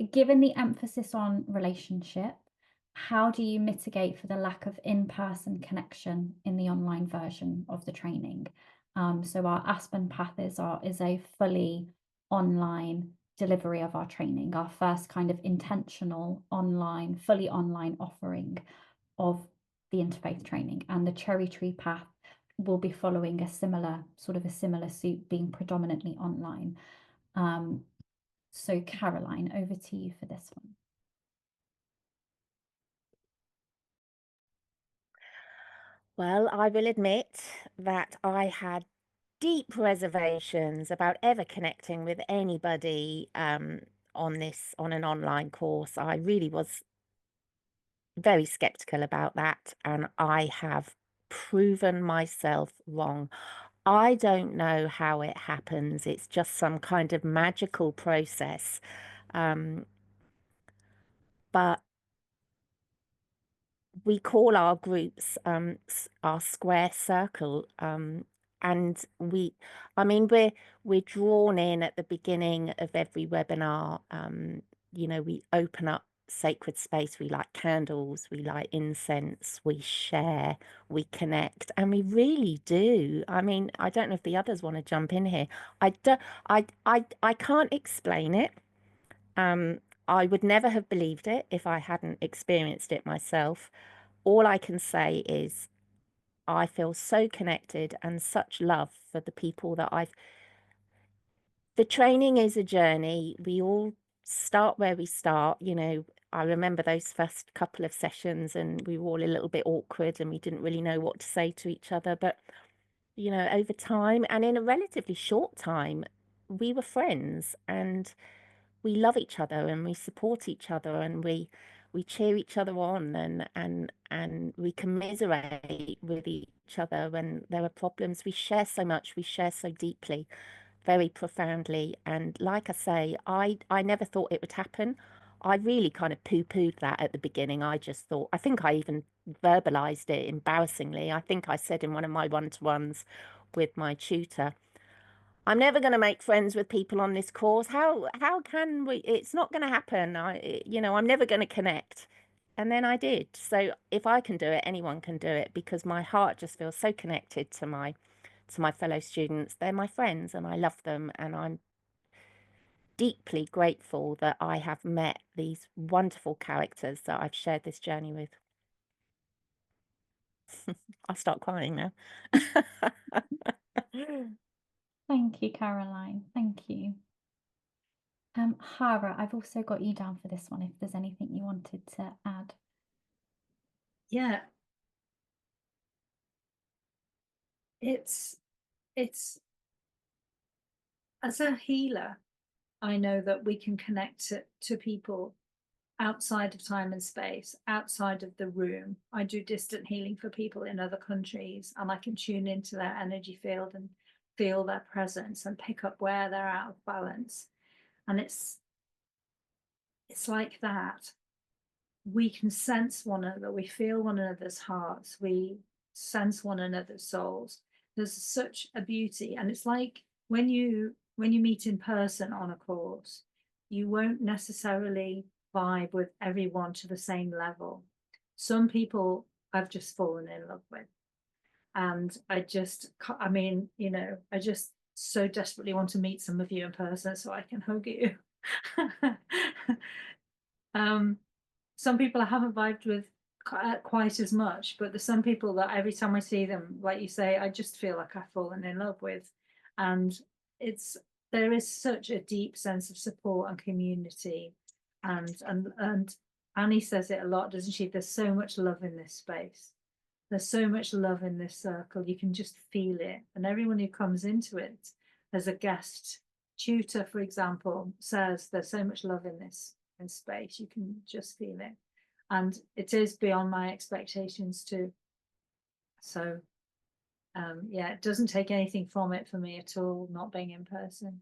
given the emphasis on relationship, how do you mitigate for the lack of in-person connection in the online version of the training? So our Aspen Path is a fully online delivery of our training, our first kind of intentional online, fully online offering of the Interfaith training, and the Cherry Tree Path will be following a similar suit, being predominantly online. So Caroline, over to you for this one. Well, I will admit that I had deep reservations about ever connecting with anybody on an online course. I really was very skeptical about that, and I have proven myself wrong. I don't know how it happens. It's just some kind of magical process. Um, but we call our groups our square circle. And I mean, we're drawn in at the beginning of every webinar. We open up sacred space. We light candles, we light incense, we share, we connect, and we really do. I mean, I don't know if the others want to jump in here. I do, I can't explain it. I would never have believed it if I hadn't experienced it myself. All I can say is I feel so connected and such love for the people that I've. The training is a journey. We all start where we start. I remember those first couple of sessions and we were all a little bit awkward and we didn't really know what to say to each other. But, over time and in a relatively short time, we were friends and we love each other and we support each other and we cheer each other on and we commiserate with each other when there are problems. We share so much, we share so deeply, very profoundly. And like I say, I never thought it would happen. I really kind of poo-pooed that at the beginning. I just thought, I think I even verbalized it embarrassingly. I think I said in one of my one-to-ones with my tutor, I'm never going to make friends with people on this course. How can we? It's not going to happen. I'm never going to connect. And then I did. So if I can do it, anyone can do it because my heart just feels so connected to my fellow students. They're my friends and I love them and I'm deeply grateful that I have met these wonderful characters that I've shared this journey with. I'll start crying now. Thank you, Caroline. Thank you. Hara, I've also got you down for this one if there's anything you wanted to add. Yeah, it's as a healer, I know that we can connect to people outside of time and space, outside of the room. I do distant healing for people in other countries, and I can tune into their energy field and feel their presence and pick up where they're out of balance. And it's like that. We can sense one another, we feel one another's hearts, we sense one another's souls. There's such a beauty, and it's like when you meet in person on a course, you won't necessarily vibe with everyone to the same level. Some people I've just fallen in love with, and I just so desperately want to meet some of you in person so I can hug you. Some people I haven't vibed with quite as much, but there's some people that every time I see them, like you say, I just feel like I've fallen in love with. And there is such a deep sense of support and community. And Annie says it a lot, doesn't she? There's so much love in this space. There's so much love in this circle. You can just feel it. And everyone who comes into it as a guest tutor, for example, says there's so much love in this space. You can just feel it. And it is beyond my expectations too. So yeah, it doesn't take anything from it for me at all, not being in person.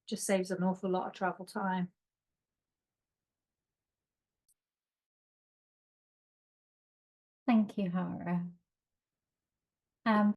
Just saves an awful lot of travel time. Thank you, Hara.